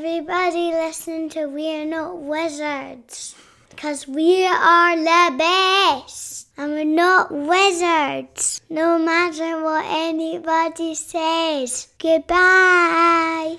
Everybody listen to We're Not Wizards, because we are the best, and we're not wizards, no matter what anybody says. Goodbye.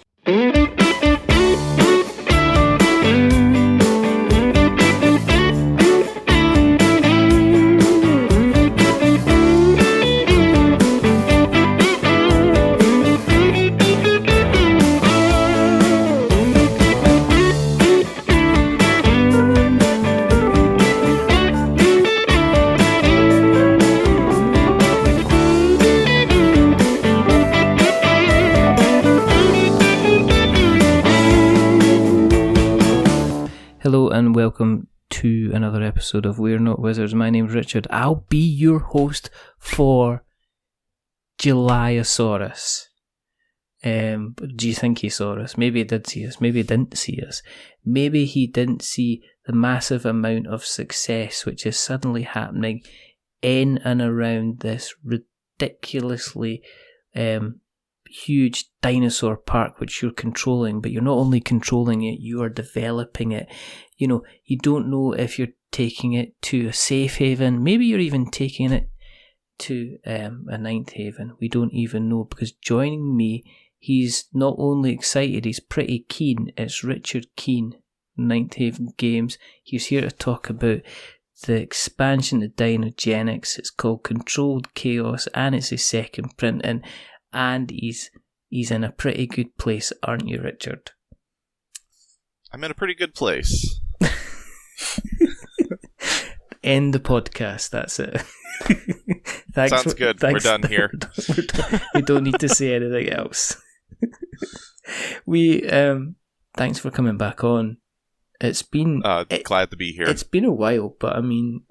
Hello and welcome to another episode of We're Not Wizards. My name's Richard. I'll be your host for Julyosaurus. Do you think he saw us? Maybe he did see us. Maybe he didn't see us. Maybe he didn't see the massive amount of success which is suddenly happening in and around this ridiculously huge dinosaur park which you're controlling, but you're not only controlling it, you are developing it. You know, you don't know if you're taking it to a safe haven, maybe you're even taking it to a ninth haven. We don't even know, because joining me, he's not only excited, he's pretty keen. It's Richard Keene, Ninth Haven Games. He's here to talk about the expansion of Dinogenics. It's called Controlled Chaos, and it's his second printing. And he's in a pretty good place, aren't you, Richard? I'm in a pretty good place. End the podcast, that's it. Sounds good. We're done here. We don't need to say anything else. Thanks for coming back on. It's been... glad to be here. It's been a while, but I mean,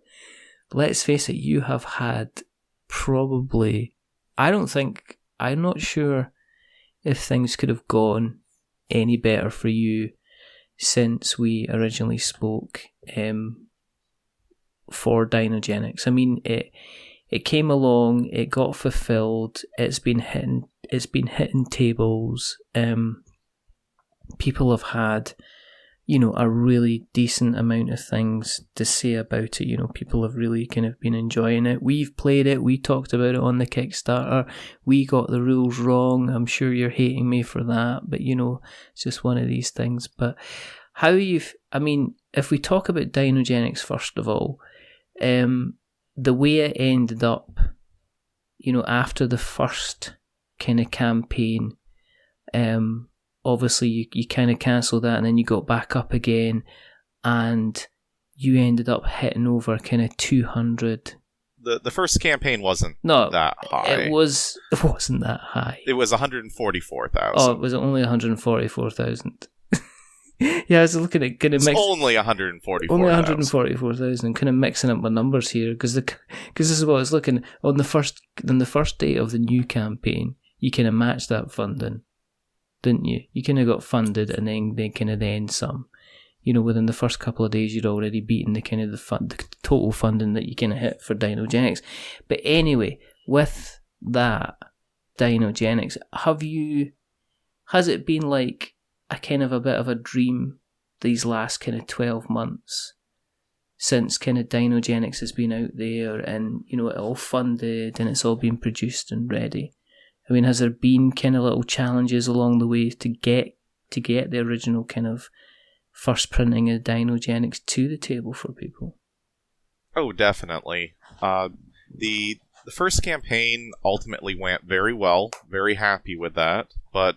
let's face it, you have had probably... I'm not sure if things could have gone any better for you since we originally spoke for Dinogenics. I mean, it came along, it got fulfilled, it's been hitting tables. People have had, you know, a really decent amount of things to say about it. You know, people have really kind of been enjoying it. We've played it. We talked about it on the Kickstarter. We got the rules wrong. I'm sure you're hating me for that, but you know, it's just one of these things. But if we talk about Dinogenics first of all, the way it ended up, you know, after the first kind of campaign, obviously you kind of cancelled that and then you got back up again and you ended up hitting over kind of 200. The first campaign wasn't that high. It wasn't that high. It was 144,000. Oh, it was only 144,000. Yeah, I was looking at kind of only 144,000. Only 144,000. Kind of mixing up my numbers here because this is what I was looking on the first day of the new campaign. You kind of matched that funding, didn't you? You kind of got funded and then some. You know, within the first couple of days, you'd already beaten the kind of the total funding that you kind of hit for Dinogenics. But anyway, with that Dinogenics, has it been like a kind of a bit of a dream these last kind of 12 months since kind of Dinogenics has been out there and, you know, it all funded and it's all been produced and ready? I mean, has there been kind of little challenges along the way to get the original kind of first printing of Dinogenics to the table for people? Oh, definitely. The first campaign ultimately went very well. Very happy with that. But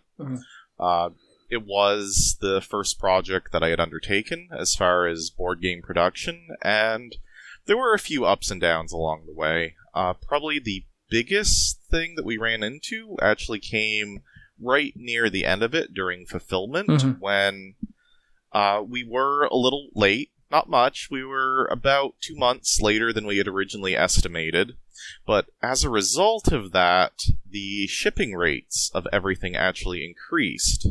it was the first project that I had undertaken as far as board game production, and there were a few ups and downs along the way. Probably the biggest thing that we ran into actually came right near the end of it during fulfillment, when we were a little late. Not much. We were about 2 months later than we had originally estimated. But as a result of that, the shipping rates of everything actually increased.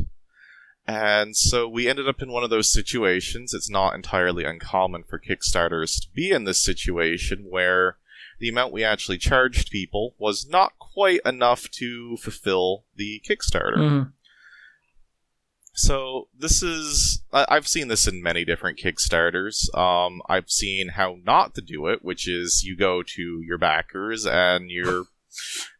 And so we ended up in one of those situations. It's not entirely uncommon for Kickstarters to be in this situation where the amount we actually charged people was not quite enough to fulfill the Kickstarter. So this is... I've seen this in many different Kickstarters. I've seen how not to do it, which is you go to your backers and you're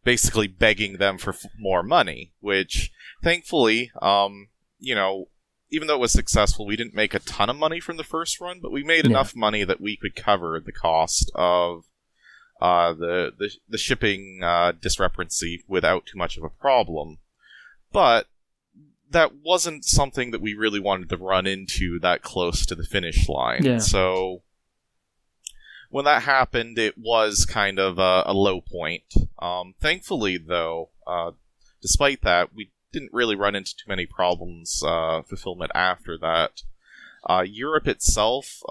basically begging them for more money, which, thankfully, even though it was successful, we didn't make a ton of money from the first run, but we made enough money that we could cover the cost of the shipping discrepancy without too much of a problem. But that wasn't something that we really wanted to run into that close to the finish line. Yeah. So when that happened, it was kind of a low point. Thankfully, though, despite that, we didn't really run into too many problems fulfillment after that. Europe itself,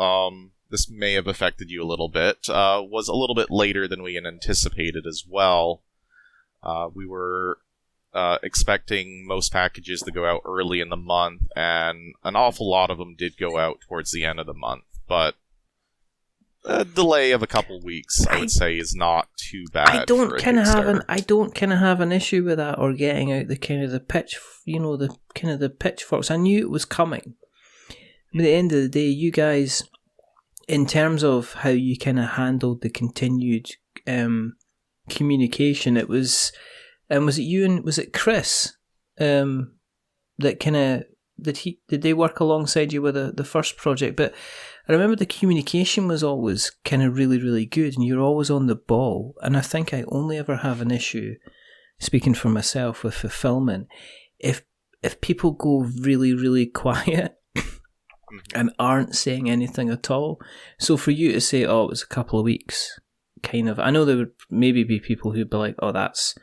this may have affected you a little bit, was a little bit later than we had anticipated as well. We were expecting most packages to go out early in the month, and an awful lot of them did go out towards the end of the month, but a delay of a couple weeks, I would say, is not too bad. I don't kind of have an issue with that, or getting out the kind of the pitchforks. I knew it was coming. But at the end of the day, you guys, in terms of how you kind of handled the continued communication, it was, was it you and was it Chris that kind of did they work alongside you with the first project? But I remember the communication was always kind of really, really good, and you're always on the ball. And I think I only ever have an issue, speaking for myself, with fulfillment, if people go really, really quiet and aren't saying anything at all. So for you to say, oh, it was a couple of weeks, kind of, I know there would maybe be people who'd be like, oh, that's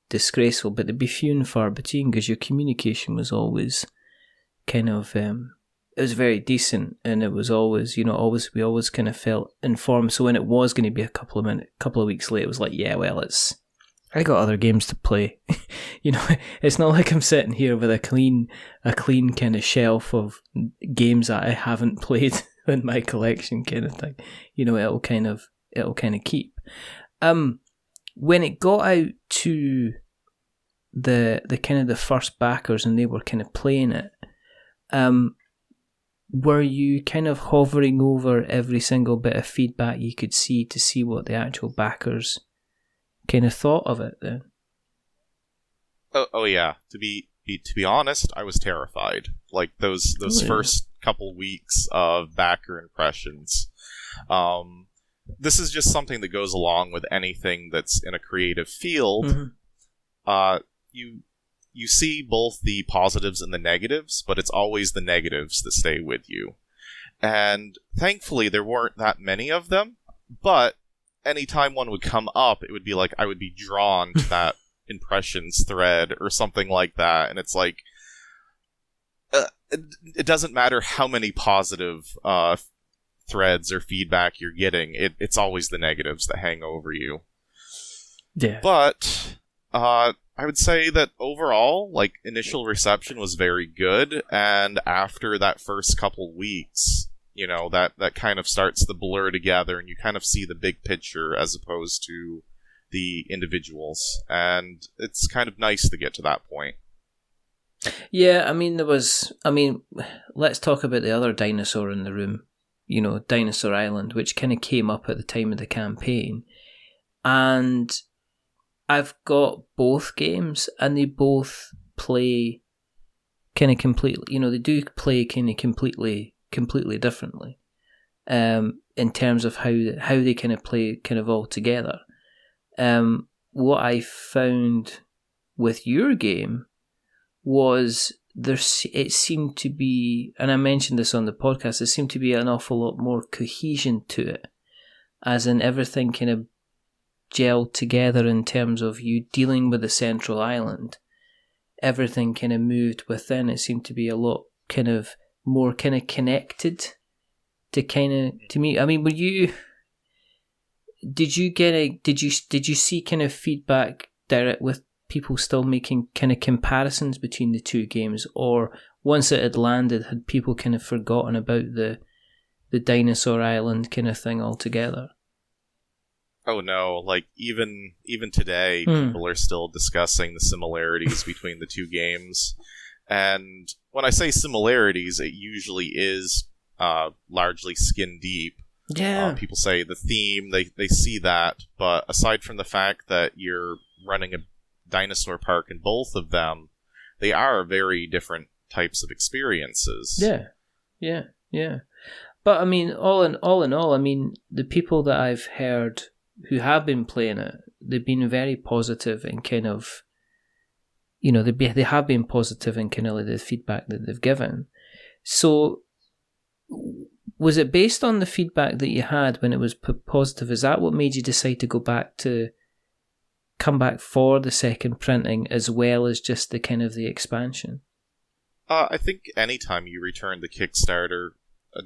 disgraceful, but they'd be few and far between, because your communication was always kind of, it was very decent, and it was always, we always kind of felt informed. So when it was going to be a couple of weeks late, it was like, yeah, well, I got other games to play. It's not like I'm sitting here with a clean kind of shelf of games that I haven't played in my collection, kind of thing. It'll kind of keep. When it got out to the kind of the first backers and they were kind of playing it, were you kind of hovering over every single bit of feedback you could see to see what the actual backers kind of thought of it then? Oh yeah. To be honest, I was terrified. Like those first couple weeks of backer impressions. This is just something that goes along with anything that's in a creative field. Mm-hmm. You see both the positives and the negatives, but it's always the negatives that stay with you. And thankfully, there weren't that many of them, but anytime one would come up, it would be like I would be drawn to that impressions thread or something like that. And it's like, it doesn't matter how many positive threads or feedback you're getting, it's always the negatives that hang over you. Yeah. But I would say that overall, like, initial reception was very good, and after that first couple weeks, that kind of starts to blur together, and you kind of see the big picture as opposed to the individuals, and it's kind of nice to get to that point. Yeah, let's talk about the other dinosaur in the room, Dinosaur Island, which kind of came up at the time of the campaign, and I've got both games, and they both play kind of completely, they do play kind of completely differently, in terms of how they kind of play kind of all together. What I found with your game was it seemed to be, and I mentioned this on the podcast, there seemed to be an awful lot more cohesion to it, as in everything kind of gelled together in terms of you dealing with the central island. Everything kind of moved within. It seemed to be a lot kind of more kind of connected to me. I mean, did you see kind of feedback direct with people still making kind of comparisons between the two games, or once it had landed, had people kind of forgotten about the Dinosaur Island kind of thing altogether? Oh no, like even today, people are still discussing the similarities between the two games. And when I say similarities, it usually is largely skin deep. Yeah. People say the theme, they see that, but aside from the fact that you're running a dinosaur park in both of them, they are very different types of experiences. Yeah. But I mean, all in all, I mean, the people that I've heard who have been playing it, they've been very positive and kind of, they have been positive in kind of like the feedback that they've given. So, was it based on the feedback that you had when it was positive? Is that what made you decide to come back for the second printing as well as just the kind of the expansion? I think anytime you return the Kickstarter,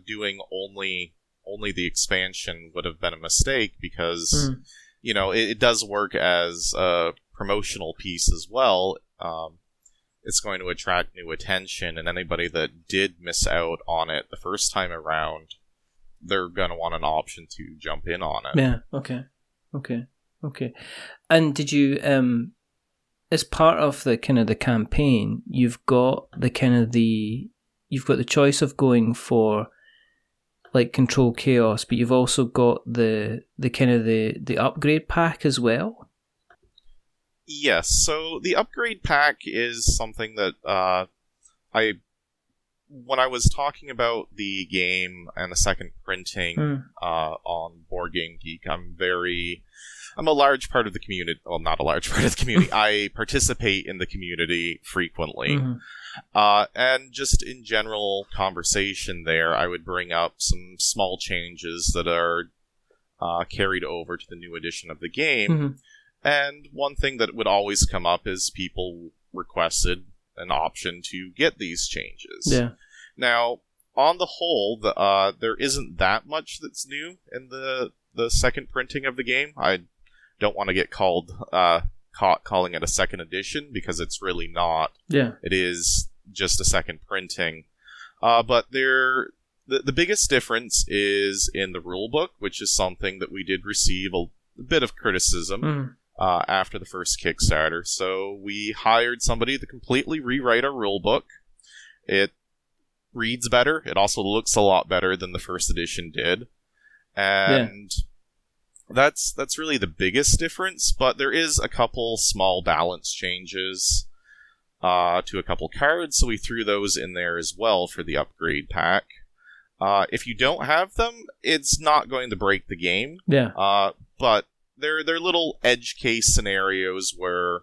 doing only the expansion would have been a mistake because, it does work as a promotional piece as well. It's going to attract new attention, and anybody that did miss out on it the first time around, they're going to want an option to jump in on it. Yeah, okay. And did you, as part of the kind of the campaign, you've got the choice of going for like Control Chaos, but you've also got the kind of the upgrade pack as well? Yes, so the upgrade pack is something that when I was talking about the game and the second printing on Board Game Geek, I'm a large part of the community. Well, not a large part of the community. I participate in the community frequently. And just in general conversation there, I would bring up some small changes that are carried over to the new edition of the game. And one thing that would always come up is people requested an option to get these changes. Yeah. Now, on the whole, there isn't that much that's new in the second printing of the game. I don't want to get caught calling it a second edition, because it's really not. Yeah. It is just a second printing. But the biggest difference is in the rulebook, which is something that we did receive a bit of criticism after the first Kickstarter. So we hired somebody to completely rewrite our rulebook. It reads better. It also looks a lot better than the first edition did. And that's really the biggest difference, but there is a couple small balance changes to a couple cards, so we threw those in there as well for the upgrade pack. If you don't have them, it's not going to break the game. Yeah. But they're little edge case scenarios where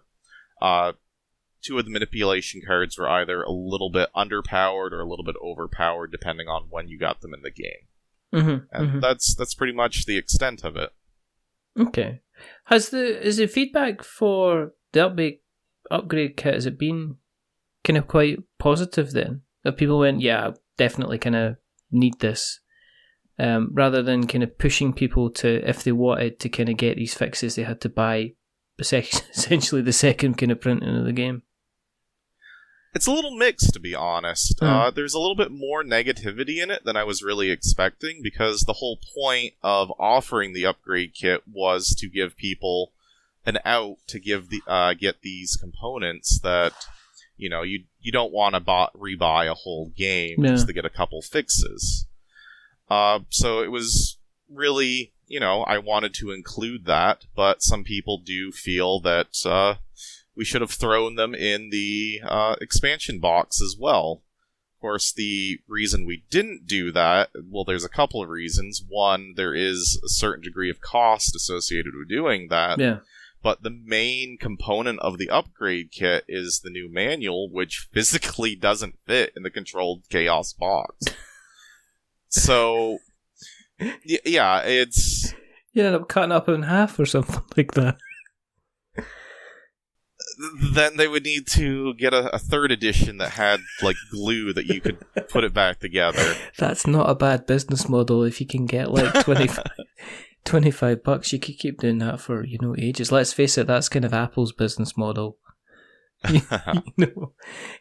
two of the manipulation cards were either a little bit underpowered or a little bit overpowered, depending on when you got them in the game. That's pretty much the extent of it. Okay. Is the feedback for the upgrade kit, has it been kind of quite positive then? That people went, yeah, I definitely kind of need this, rather than kind of pushing people to, if they wanted to kind of get these fixes, they had to buy essentially the second kind of printing of the game? It's a little mixed, to be honest. There's a little bit more negativity in it than I was really expecting, because the whole point of offering the upgrade kit was to give people an out to get these components that, you don't want to rebuy a whole game just to get a couple fixes. So it was really, I wanted to include that, but some people do feel that we should have thrown them in the expansion box as well. Of course, the reason we didn't do that, well, there's a couple of reasons. One, there is a certain degree of cost associated with doing that. Yeah. But the main component of the upgrade kit is the new manual, which physically doesn't fit in the Controlled Chaos box. So, yeah, it's... You end up cutting up in half or something like that. Then they would need to get a third edition that had, like, glue that you could put it back together. That's not a bad business model if you can get, like, $25. You could keep doing that for, ages. Let's face it, that's kind of Apple's business model.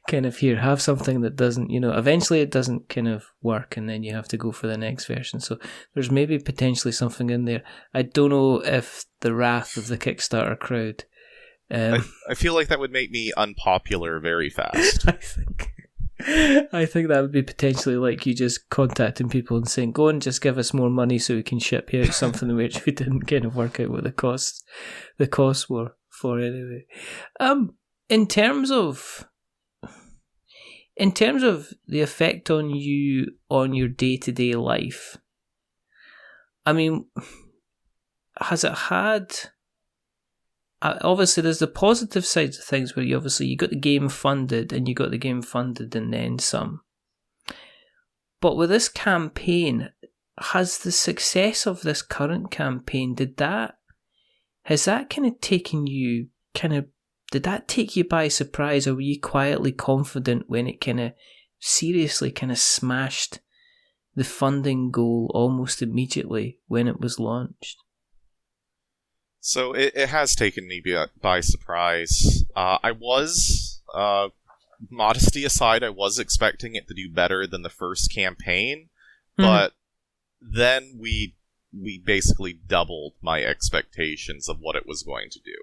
Kind of here, have something that doesn't, eventually it doesn't kind of work, and then you have to go for the next version. So there's maybe potentially something in there. I don't know if the wrath of the Kickstarter crowd... I feel like that would make me unpopular very fast. I think. I think that would be potentially like you just contacting people and saying, go and just give us more money so we can ship you out something which we didn't kind of work out what the costs were for anyway. In terms of the effect on you on your day-to-day life, I mean, has it had... Obviously, there's the positive sides of things where you got the game funded and then some. But with this campaign, has the success of this current campaign, did that take you by surprise, or were you quietly confident when it kind of seriously kind of smashed the funding goal almost immediately when it was launched? So it has taken me by surprise. I was, modesty aside, I was expecting it to do better than the first campaign, but then we basically doubled my expectations of what it was going to do.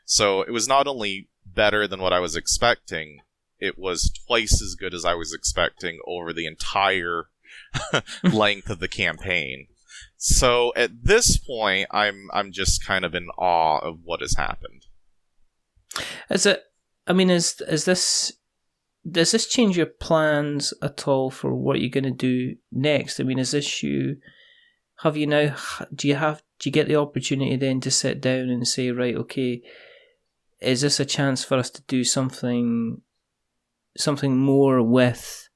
So it was not only better than what I was expecting, it was twice as good as I was expecting over the entire length of the campaign. So at this point, I'm just kind of in awe of what has happened. Does this change your plans at all for what you're going to do next? I mean, do you get the opportunity then to sit down and say, right, okay, is this a chance for us to do something more with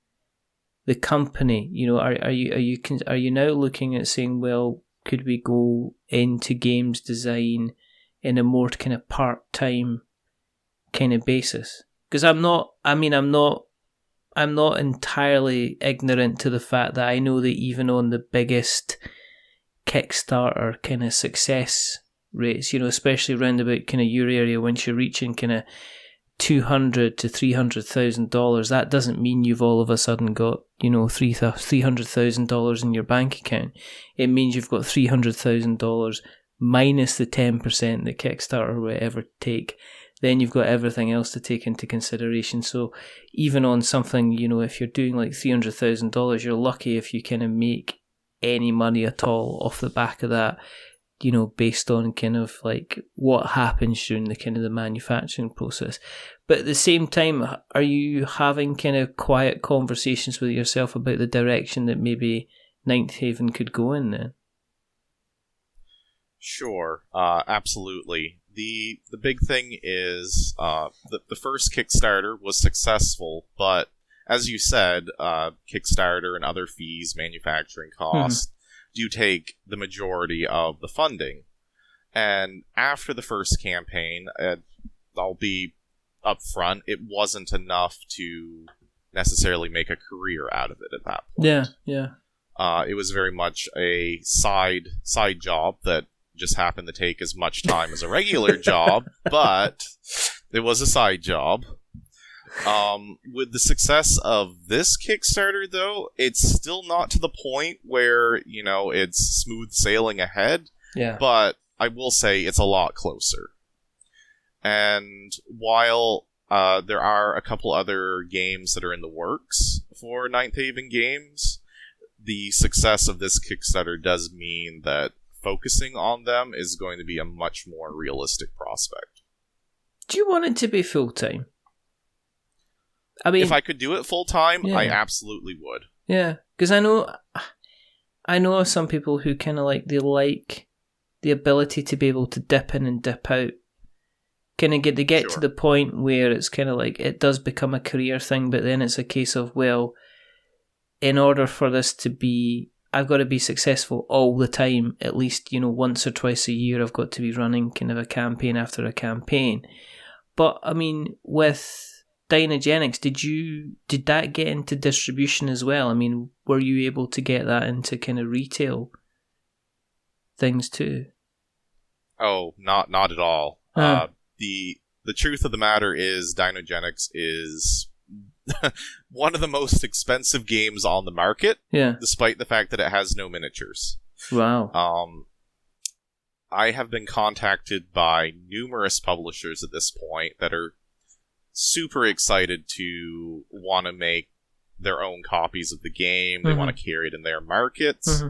the company? You know, are you now looking at saying, well, could we go into games design in a more kind of part-time kind of basis? Because I'm not entirely ignorant to the fact that I know that even on the biggest Kickstarter kind of success rates, you know, especially around about kind of your area, once you're reaching kind of $200,000 to $300,000, that doesn't mean you've all of a sudden got, you know, $300,000 in your bank account. It means you've got $300,000 minus the 10% that Kickstarter or whatever take. Then you've got everything else to take into consideration. So even on something, you know, if you're doing like $300,000, you're lucky if you kind of make any money at all off the back of that, you know, based on kind of like what happens during the kind of the manufacturing process. But at the same time, are you having kind of quiet conversations with yourself about the direction that maybe Ninth Haven could go in then? Sure, absolutely. The big thing is the first Kickstarter was successful, but as you said, Kickstarter and other fees, manufacturing costs, do take the majority of the funding. And after the first campaign, I'll be upfront, it wasn't enough to necessarily make a career out of it at that point. Yeah. It was very much a side job that just happened to take as much time as a regular job, but it was a side job. With the success of this Kickstarter, though, it's still not to the point where, you know, it's smooth sailing ahead. Yeah. But I will say it's a lot closer. And while there are a couple other games that are in the works for Ninth Haven Games, the success of this Kickstarter does mean that focusing on them is going to be a much more realistic prospect. Do you want it to be full-time? I mean, if I could do it full-time, yeah. I absolutely would. Yeah, because I know of some people who kind of like the ability to be able to dip in and dip out. Kind of get Sure. to the point where it's kind of like it does become a career thing, but then it's a case of, well, in order for this to be, I've got to be successful all the time, at least, you know, once or twice a year I've got to be running kind of a campaign after a campaign. But, I mean, with Dinogenics, did that get into distribution as well? I mean, were you able to get that into kind of retail things too? Oh, not at all. Huh. The truth of the matter is Dinogenics is one of the most expensive games on the market, despite the fact that it has no miniatures. Wow. I have been contacted by numerous publishers at this point that are super excited to want to make their own copies of the game. They want to carry it in their markets.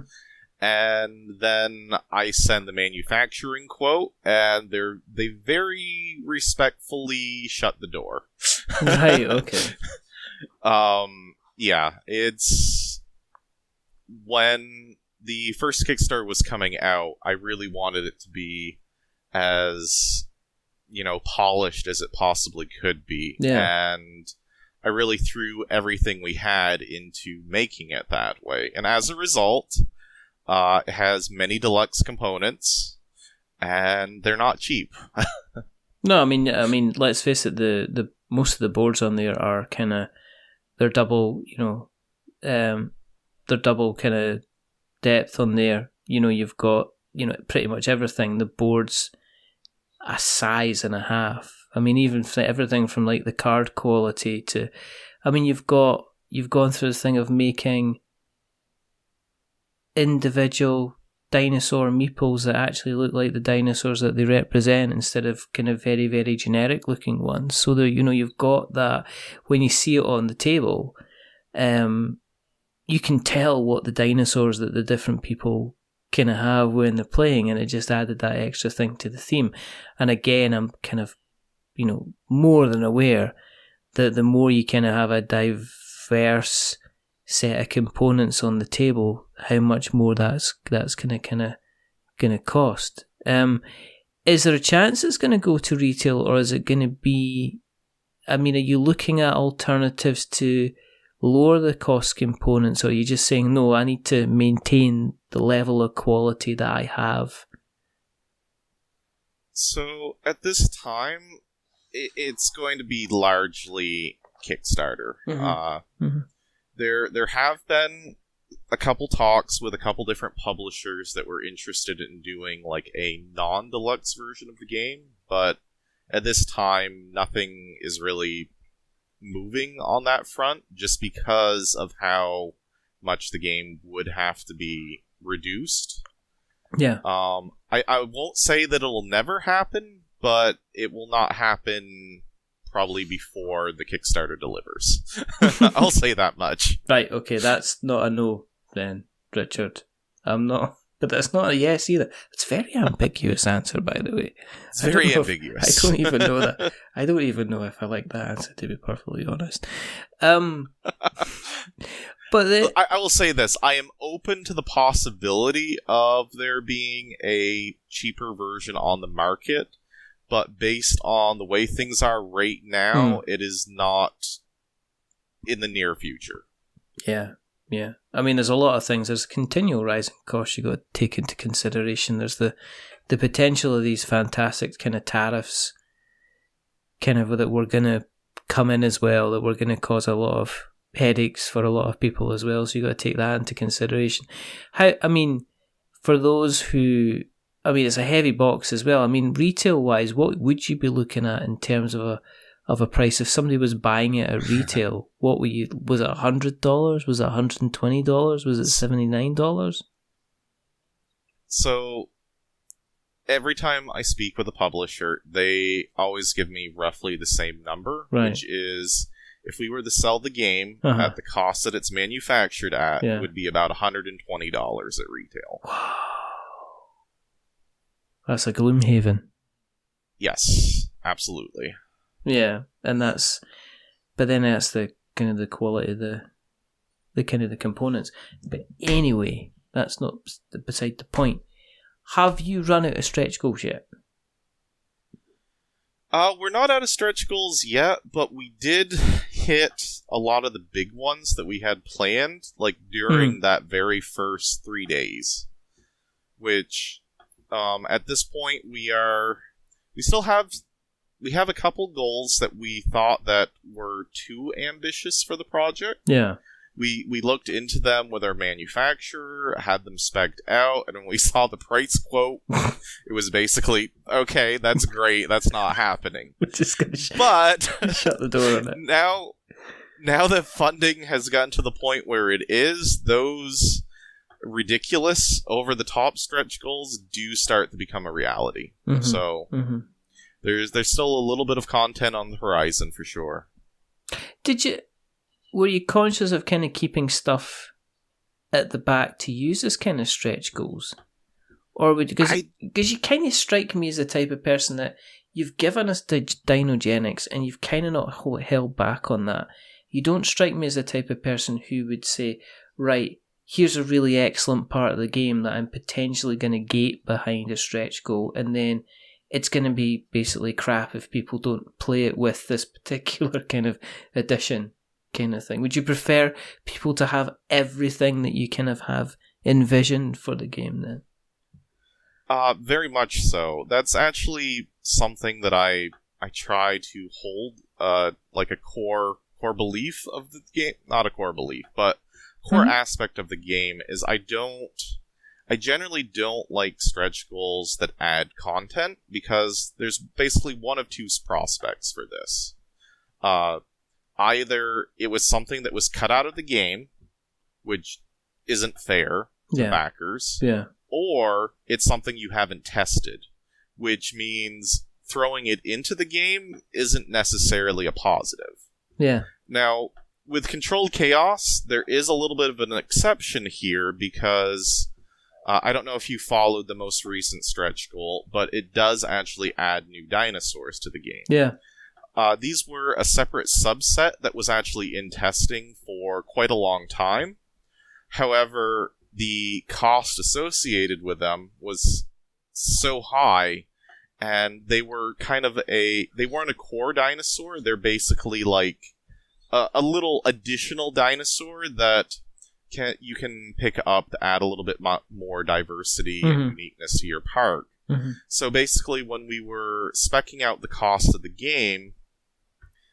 And then I send the manufacturing quote, and they very respectfully shut the door. Right, okay. Yeah, it's... When the first Kickstarter was coming out, I really wanted it to be as, polished as it possibly could be. Yeah. And I really threw everything we had into making it that way. And as a result, it has many deluxe components, and they're not cheap. No, I mean, let's face it. The most of the boards on there are they're double. They're double kind of depth on there. You've got pretty much everything. The board's a size and a half. I mean, even everything from like the card quality to, you've gone through the thing of making individual dinosaur meeples that actually look like the dinosaurs that they represent instead of kind of very, very generic looking ones. So that you've got that when you see it on the table, you can tell what the dinosaurs that the different people kind of have when they're playing, and it just added that extra thing to the theme. And again, I'm kind of more than aware that the more you kind of have a diverse set of components on the table, how much more that's gonna cost. Is there a chance it's gonna go to retail, or is it gonna be? Are you looking at alternatives to lower the cost components, or are you just saying no? I need to maintain the level of quality that I have. So at this time, it's going to be largely Kickstarter. There have been a couple talks with a couple different publishers that were interested in doing like a non-deluxe version of the game, but at this time, nothing is really moving on that front, just because of how much the game would have to be reduced. Yeah. I won't say that it'll never happen, but it will not happen probably before the Kickstarter delivers. I'll say that much. Right, okay, that's not a no then, Richard. I'm not, but that's not a yes either. It's a very ambiguous answer, by the way. It's very ambiguous. I don't even know that. I don't even know if I like that answer, to be perfectly honest. But I will say this. I am open to the possibility of there being a cheaper version on the market, but based on the way things are right now, it is not in the near future. Yeah. There's a lot of things. There's continual rising costs you've got to take into consideration. There's the potential of these fantastic kind of tariffs kind of that were going to come in as well, that were going to cause a lot of headaches for a lot of people as well. So you've got to take that into consideration. For those who... it's a heavy box as well. Retail-wise, what would you be looking at in terms of a price if somebody was buying it at retail? Was it $100? Was it $120? Was it $79? So every time I speak with a publisher, they always give me roughly the same number, right, which is if we were to sell the game at the cost that it's manufactured at, it would be about $120 at retail. Wow. That's a Gloomhaven. Yes, absolutely. Yeah, and that's the kind of the quality of the kind of the components. But anyway, that's not beside the point. Have you run out of stretch goals yet? We're not out of stretch goals yet, but we did hit a lot of the big ones that we had planned, like during that very first 3 days. Which, at this point, we have a couple goals that we thought that were too ambitious for the project. Yeah. We looked into them with our manufacturer, had them spec'd out, and when we saw the price quote, it was basically, okay, that's great, that's not happening. We're just going to shut the door on it. Now that funding has gotten to the point where it is, those ridiculous, over-the-top stretch goals do start to become a reality. So, there's still a little bit of content on the horizon for sure. Were you conscious of kind of keeping stuff at the back to use as kind of stretch goals? Or because you kind of strike me as the type of person that you've given us the Dinogenics and you've kind of not held back on that. You don't strike me as the type of person who would say, right, here's a really excellent part of the game that I'm potentially going to gate behind a stretch goal, and then it's going to be basically crap if people don't play it with this particular kind of addition kind of thing. Would you prefer people to have everything that you kind of have envisioned for the game then? Very much so. That's actually something that I try to hold like a core belief of the game. Not a core belief, but core aspect of the game is I generally don't like stretch goals that add content, because there's basically one of two prospects for this. Either it was something that was cut out of the game, which isn't fair to backers, or it's something you haven't tested, which means throwing it into the game isn't necessarily a positive. Yeah. Now, with Controlled Chaos, there is a little bit of an exception here, because I don't know if you followed the most recent stretch goal, but it does actually add new dinosaurs to the game. Yeah. These were a separate subset that was actually in testing for quite a long time. However, the cost associated with them was so high, and they were they weren't a core dinosaur. They're basically like a little additional dinosaur that you can pick up to add a little bit more diversity and uniqueness to your park. So basically, when we were speccing out the cost of the game,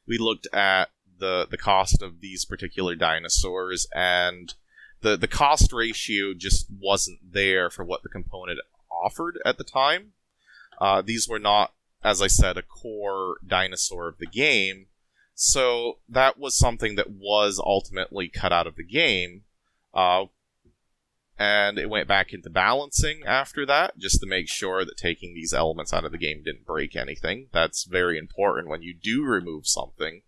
we looked at the cost of these particular dinosaurs, and the cost ratio just wasn't there for what the component offered at the time. These were not, as I said, a core dinosaur of the game, so that was something that was ultimately cut out of the game, and it went back into balancing after that, just to make sure that taking these elements out of the game didn't break anything. That's very important when you do remove something.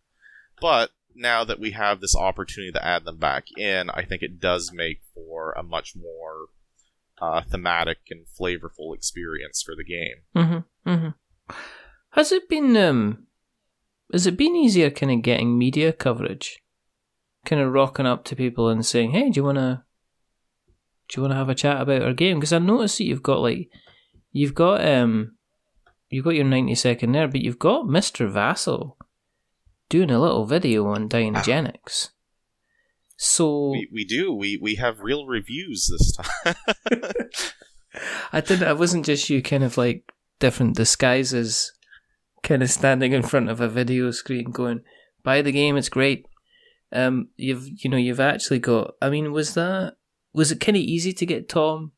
But now that we have this opportunity to add them back in, I think it does make for a much more thematic and flavorful experience for the game. Has it been easier kind of getting media coverage? Kind of rocking up to people and saying, hey, do you want to have a chat about our game? Because I noticed that you've got your 90-second there, but you've got Mr. Vassal doing a little video on Dinogenics. So we do. We have real reviews this time. I wasn't just you kind of like different disguises, kind of standing in front of a video screen going, buy the game, it's great. You've actually got, I mean, was it kind of easy to get Tom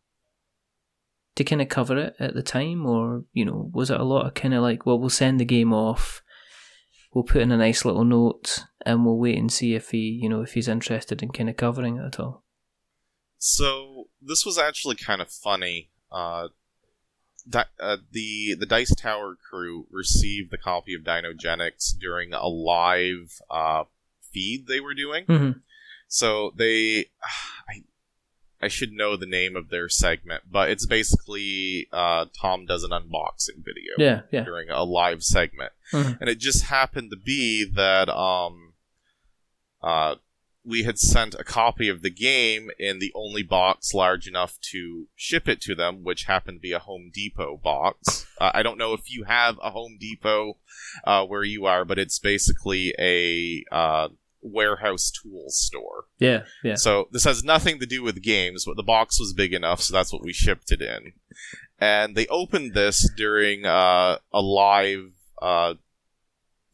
to kind of cover it at the time, or, was it a lot of kind of like, well, we'll send the game off, we'll put in a nice little note, and we'll wait and see if he's interested in kind of covering it at all? So, this was actually kind of funny. The Dice Tower crew received the copy of Dinogenics during a live feed they were doing. So I should know the name of their segment, but it's basically Tom does an unboxing video during a live segment. And it just happened to be that we had sent a copy of the game in the only box large enough to ship it to them, which happened to be a Home Depot box. I don't know if you have a Home Depot where you are, but it's basically a warehouse tools store. Yeah. So this has nothing to do with games, but the box was big enough, so that's what we shipped it in. And they opened this during a live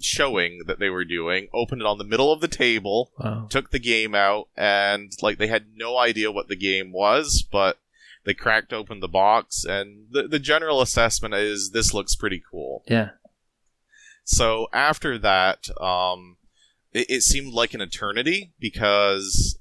showing that they were doing, opened it on the middle of the table, took the game out, and they had no idea what the game was, but they cracked open the box, and the general assessment is, this looks pretty cool. Yeah. So after that, it seemed like an eternity, because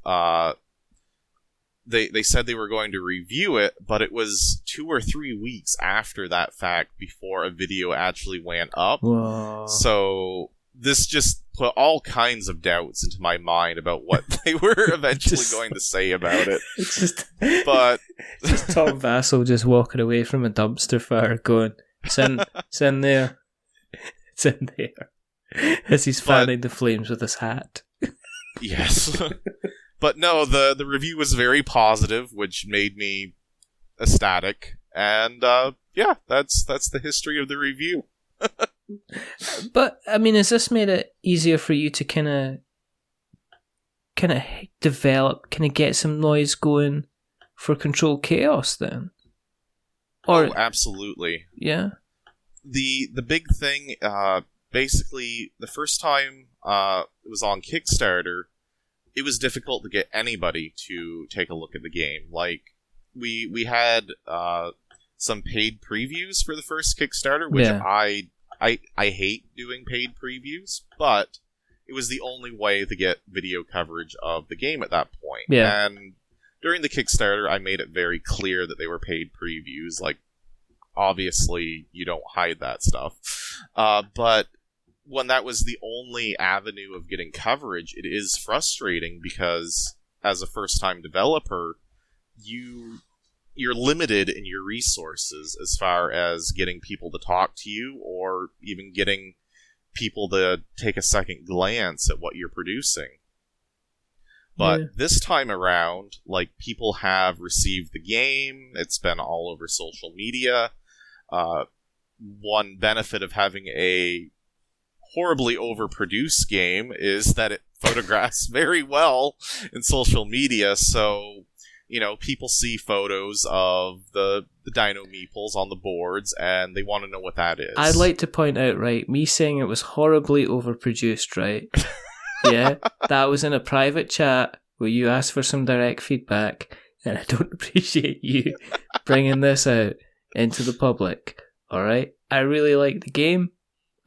they said they were going to review it, but it was 2 or 3 weeks after that fact before a video actually went up. Whoa. So this just put all kinds of doubts into my mind about what they were eventually going to say about it. It's just, but it's just Tom Vassell just walking away from a dumpster fire going, it's in there. It's in there. As he's fanning the flames with his hat. Yes. But no, the review was very positive, which made me ecstatic. And yeah, that's the history of the review. But I mean, has this made it easier for you to kind of develop, kind of get some noise going for Controlled Chaos then? Or, oh, absolutely. Yeah. The big thing, basically, the first time it was on Kickstarter, it was difficult to get anybody to take a look at the game. Like, we had some paid previews for the first Kickstarter, which I hate doing paid previews, but it was the only way to get video coverage of the game at that point. Yeah. And during the Kickstarter, I made it very clear that they were paid previews. Like, obviously, you don't hide that stuff. But when that was the only avenue of getting coverage, it is frustrating because as a first-time developer, you're limited in your resources as far as getting people to talk to you or even getting people to take a second glance at what you're producing. But this time around, like, people have received the game. It's been all over social media. One benefit of having a horribly overproduced game is that it photographs very well in social media, so people see photos of the dino meeples on the boards and they want to know what that is. I'd like to point out, right, me saying it was horribly overproduced, right? Yeah, that was in a private chat where you asked for some direct feedback, and I don't appreciate you bringing this out into the public, alright? I really like the game.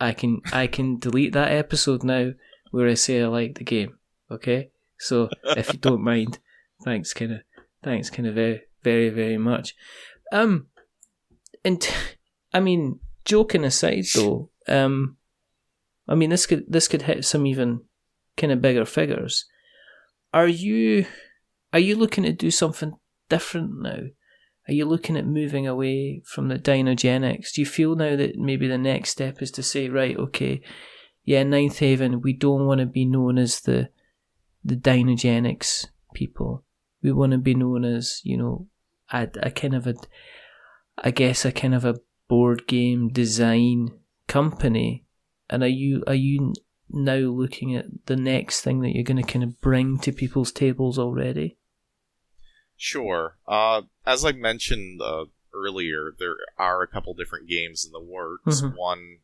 I can delete that episode now where I say I like the game, okay? So, if you don't mind, thanks kind of very, very, very much. And I mean, joking aside though, I mean this could hit some even kind of bigger figures. Are you looking to do something different now? Are you looking at moving away from the Dinogenics? Do you feel now that maybe the next step is to say, right, okay, yeah, Ninth Haven, we don't want to be known as the Dinogenics people. We want to be known as, a kind of a board game design company. And are you now looking at the next thing that you're going to kind of bring to people's tables already? Sure. As I mentioned earlier, there are a couple different games in the works. Mm-hmm. One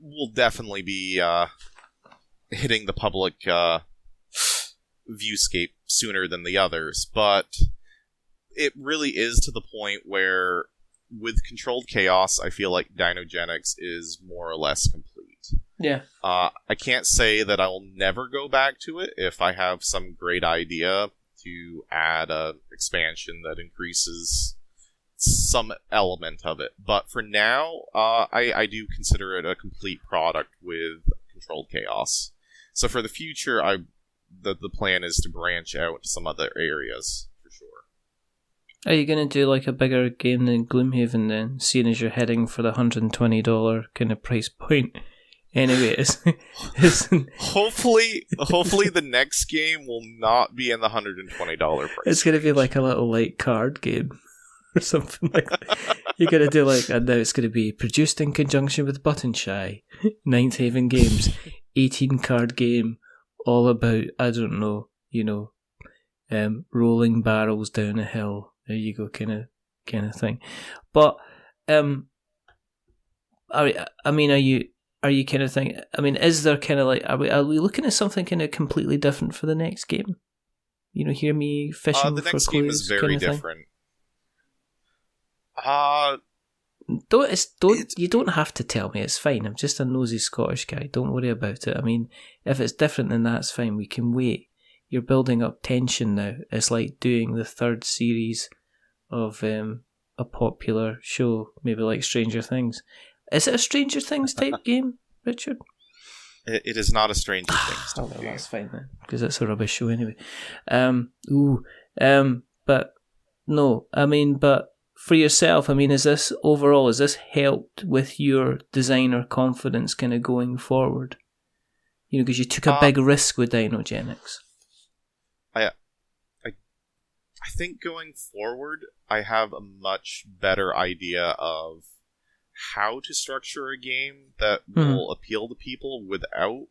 will definitely be hitting the public viewscape sooner than the others, but it really is to the point where with Controlled Chaos, I feel like Dinogenics is more or less complete. Yeah. I can't say that I'll never go back to it if I have some great idea to add a expansion that increases some element of it. But for now, I do consider it a complete product with Controlled Chaos. So for the future, the plan is to branch out to some other areas, for sure. Are you going to do like a bigger game than Gloomhaven then, seeing as you're heading for the $120 kind of price point? Anyway, hopefully the next game will not be in the $120 price. It's going to be like a little like card game or something like that. You're going to do like, and now it's going to be produced in conjunction with Button Shy, Ninth Haven Games, 18 card game, all about, I don't know, rolling barrels down a hill. There you go, kind of thing. But are you kind of thinking, I mean, is there kind of like, are we looking at something kind of completely different for the next game? Hear me fishing for clues? The next game is very different. You don't have to tell me, it's fine. I'm just a nosy Scottish guy, don't worry about it. I mean, if it's different then that's fine, we can wait. you're building up tension now. It's like doing the third series of a popular show, maybe like Stranger Things. Is it a Stranger Things type game, Richard? It is not a Stranger Things type game. That's fine then, because it's a rubbish show anyway. But no, I mean, but for yourself, I mean, has this helped with your designer confidence kind of going forward? You know, because you took a big risk with Dinogenics. I think going forward, I have a much better idea of how to structure a game that will appeal to people without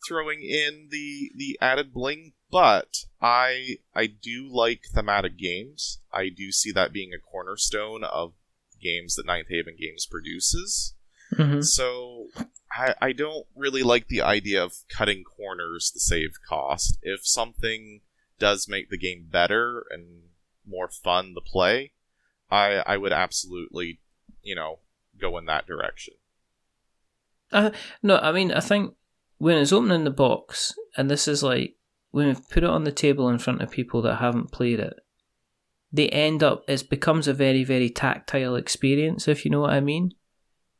throwing in the added bling. But I do like thematic games. I do see that being a cornerstone of games that Ninth Haven Games produces. Mm-hmm. So I don't really like the idea of cutting corners to save cost. If something does make the game better and more fun to play, I would absolutely, go in that direction. No, I mean, I think when it's opening the box, and this is like, when we've put it on the table in front of people that haven't played it, it becomes a very, very tactile experience, if you know what I mean.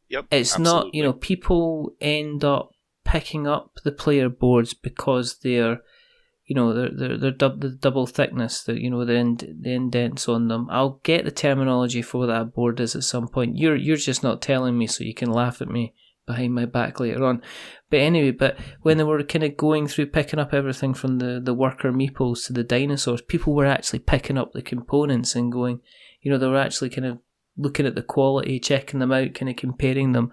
Yep, it's absolutely. not, people end up picking up the player boards because they're the double thickness, the indents on them. I'll get the terminology for what that board is at some point. You're just not telling me, so you can laugh at me behind my back later on. But anyway, when they were kind of going through picking up everything from the worker meeples to the dinosaurs, people were actually picking up the components and going, they were actually kind of looking at the quality, checking them out, kind of comparing them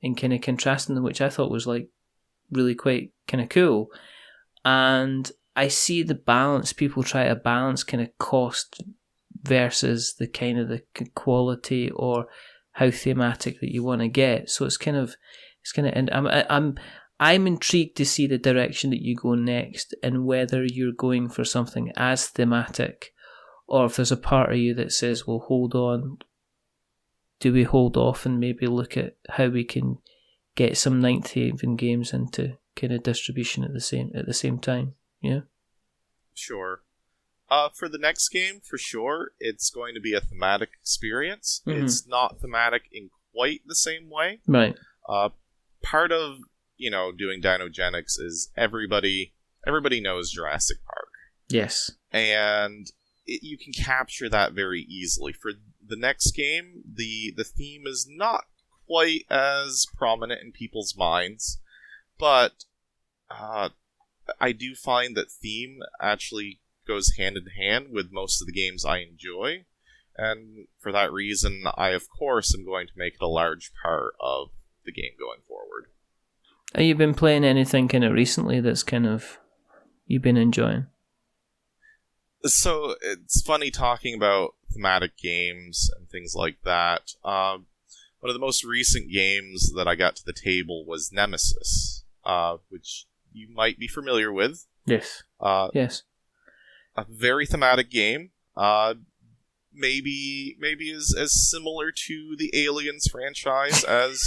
and kind of contrasting them, which I thought was like really quite kind of cool. And I see the balance. People try to balance kind of cost versus the kind of the quality or how thematic that you want to get. So and I'm intrigued to see the direction that you go next, and whether you're going for something as thematic, or if there's a part of you that says, "Well, hold on. Do we hold off and maybe look at how we can get some Ninth Haven games into kind of distribution at the same time?" Yeah. Sure. For the next game, for sure, it's going to be a thematic experience. Mm-hmm. It's not thematic in quite the same way. Right. Part of, doing Dinogenics is everybody knows Jurassic Park. Yes. And you can capture that very easily. For the next game, the theme is not quite as prominent in people's minds, but I do find that theme actually goes hand in hand with most of the games I enjoy, and for that reason, I of course am going to make it a large part of the game going forward. Have you been playing anything kind of recently that's kind of you've been enjoying? So it's funny talking about thematic games and things like that. One of the most recent games that I got to the table was Nemesis, which you might be familiar with. Yes. Yes. A very thematic game. Maybe as similar to the Aliens franchise as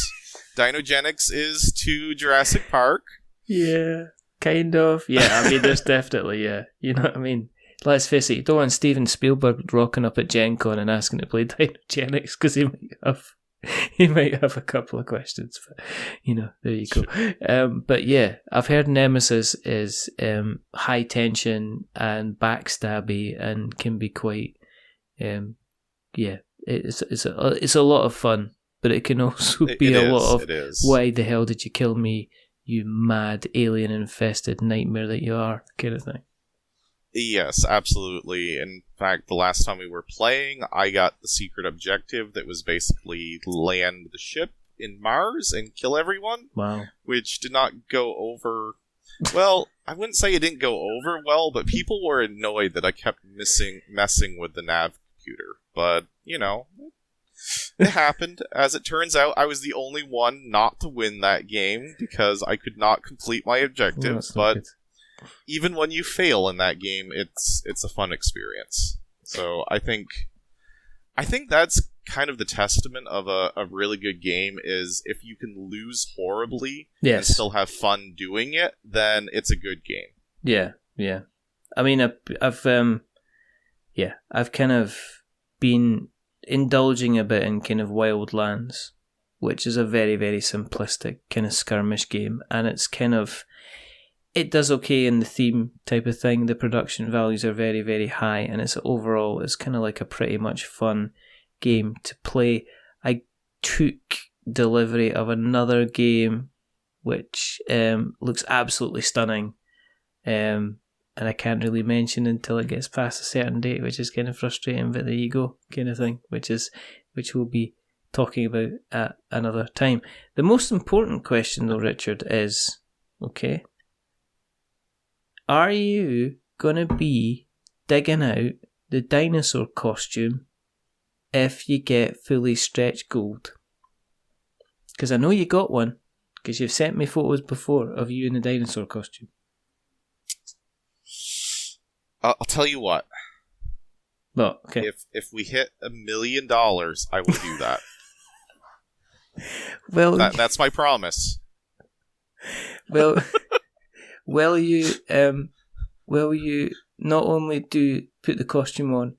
Dinogenics is to Jurassic Park. Yeah, kind of. Yeah, I mean, there's definitely, yeah. You know what I mean? Let's face it, you don't want Steven Spielberg rocking up at Gen Con and asking to play Dinogenics, because he might have a couple of questions, but there you go. But yeah, I've heard Nemesis is high tension and backstabby and can be quite, it's a lot of fun, but it can also be a lot of why the hell did you kill me, you mad alien infested nightmare that you are, kind of thing. Yes, absolutely. In fact, the last time we were playing, I got the secret objective that was basically land the ship in Mars and kill everyone. Wow. Which did not go over... Well, I wouldn't say it didn't go over well, but people were annoyed that I kept messing with the nav computer. But, it happened. As it turns out, I was the only one not to win that game because I could not complete my objectives, but... Even when you fail in that game, it's a fun experience. So I think that's kind of the testament of a really good game is if you can lose horribly and Yes. still have fun doing it, then it's a good game. Yeah. I mean, I've kind of been indulging a bit in kind of Wildlands, which is a very, very simplistic kind of skirmish game, and it's kind of, it does okay in the theme type of thing. The production values are very, very high, and it's kind of like a pretty much fun game to play. I took delivery of another game which looks absolutely stunning, and I can't really mention until it gets past a certain date, which is kind of frustrating, but there you go, kind of thing, which we'll be talking about at another time. The most important question though, Richard, is, okay, are you going to be digging out the dinosaur costume if you get fully stretch gold? Because I know you got one, because you've sent me photos before of you in the dinosaur costume. I'll tell you what. Well, okay. If we hit $1 million, I will do that. Well, that's my promise. Well, will you not only put the costume on,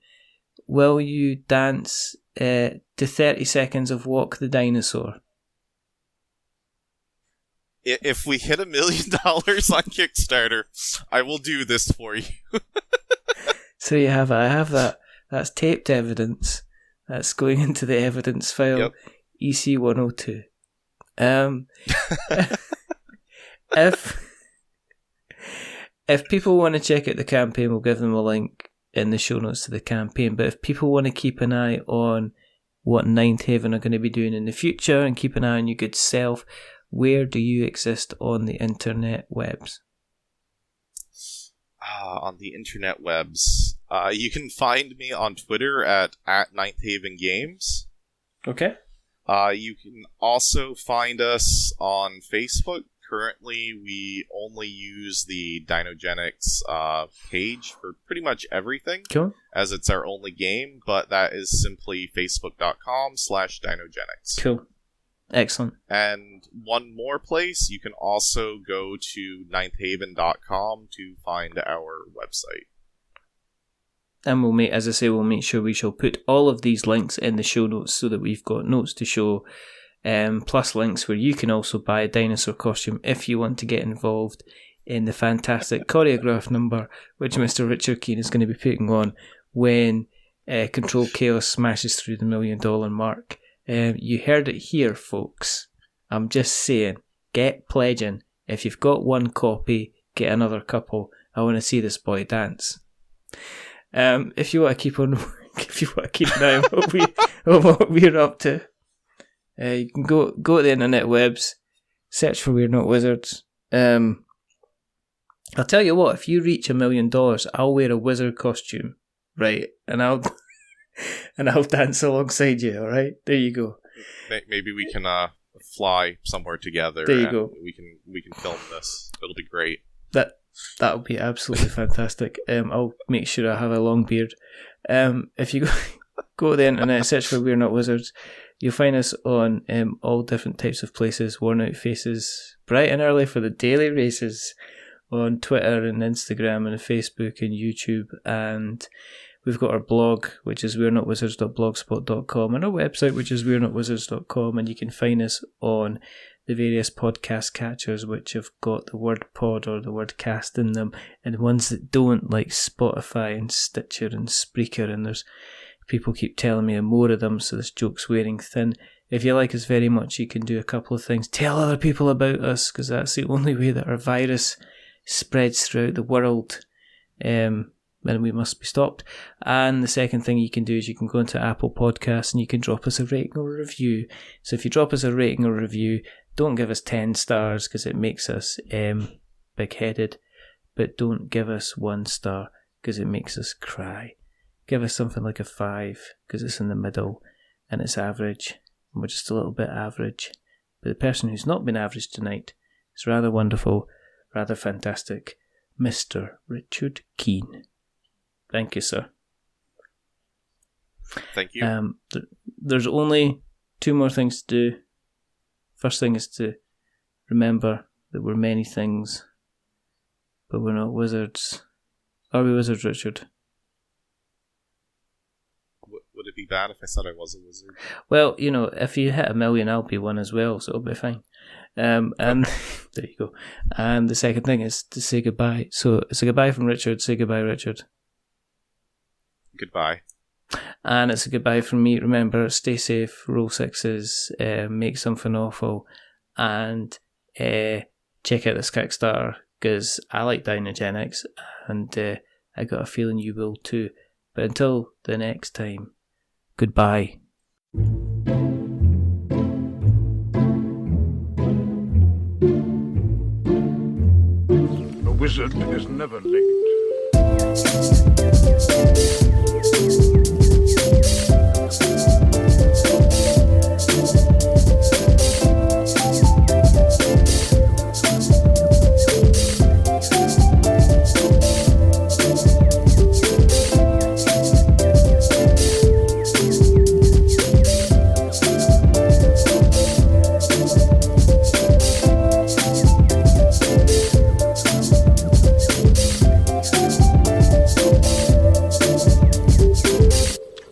will you dance to 30 seconds of Walk the Dinosaur? If we hit $1 million on Kickstarter, I will do this for you. So I have that. That's taped evidence. That's going into the evidence file. Yep. EC 102. If people want to check out the campaign, we'll give them a link in the show notes to the campaign. But if people want to keep an eye on what Ninth Haven are going to be doing in the future and keep an eye on your good self, where do you exist on the internet webs? On the internet webs, you can find me on Twitter at Ninth Haven Games. Okay. You can also find us on Facebook. Currently, we only use the Dinogenics page for pretty much everything, Cool. as it's our only game, but that is simply facebook.com/Dinogenics. Cool. Excellent. And one more place, you can also go to ninthhaven.com to find our website. And we'll make sure we shall put all of these links in the show notes so that we've got notes to show, plus links where you can also buy a dinosaur costume if you want to get involved in the fantastic choreographed number which Mr. Richard Keene is going to be putting on when Control Chaos smashes through the $1 million mark. You heard it here, folks. I'm just saying, get pledging. If you've got one copy, get another couple. I want to see this boy dance. If you want to keep an eye on what we're up to, you can go to the internet webs, search for We're Not Wizards. I'll tell you what, if you reach $1 million, I'll wear a wizard costume, right? And I'll dance alongside you. All right, there you go. Maybe we can fly somewhere together. There you go. We can film this. It'll be great. That would be absolutely fantastic. I'll make sure I have a long beard. If you go to the internet, search for We're Not Wizards, you'll find us on all different types of places. Worn Out Faces, bright and early for the daily races on Twitter and Instagram and Facebook and YouTube. And we've got our blog, which is we'renotwizards.blogspot.com, and our website, which is we'renotwizards.com. And you can find us on the various podcast catchers which have got the word pod or the word cast in them, and ones that don't, like Spotify and Stitcher and Spreaker. And there's people keep telling me more of them, so this joke's wearing thin. If you like us very much, you can do a couple of things. Tell other people about us, because that's the only way that our virus spreads throughout the world. And we must be stopped. And the second thing you can do is you can go into Apple Podcasts and you can drop us a rating or a review. So if you drop us a rating or a review, don't give us 10 stars because it makes us big-headed, but don't give us 1 star because it makes us cry. Give us something like a 5 because it's in the middle and it's average, and we're just a little bit average. But the person who's not been average tonight is rather wonderful, rather fantastic, Mr. Richard Keene. Thank you, sir. Thank you. there's only 2 more things to do. First thing is to remember that we're many things, but we're not wizards. Are we wizards, Richard? Would it be bad if I said I was a wizard? Well, if you hit 1 million, I'll be one as well, so it'll be fine. And there you go. And the second thing is to say goodbye. So it's a goodbye from Richard. Say goodbye, Richard. Goodbye. And it's a goodbye from me. Remember, stay safe, roll 6s, make something awful, and check out this Kickstarter, because I like Dinogenics, and I got a feeling you will too. But until the next time, goodbye. A wizard is never late.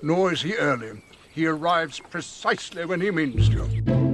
Nor is he early. He arrives precisely when he means to.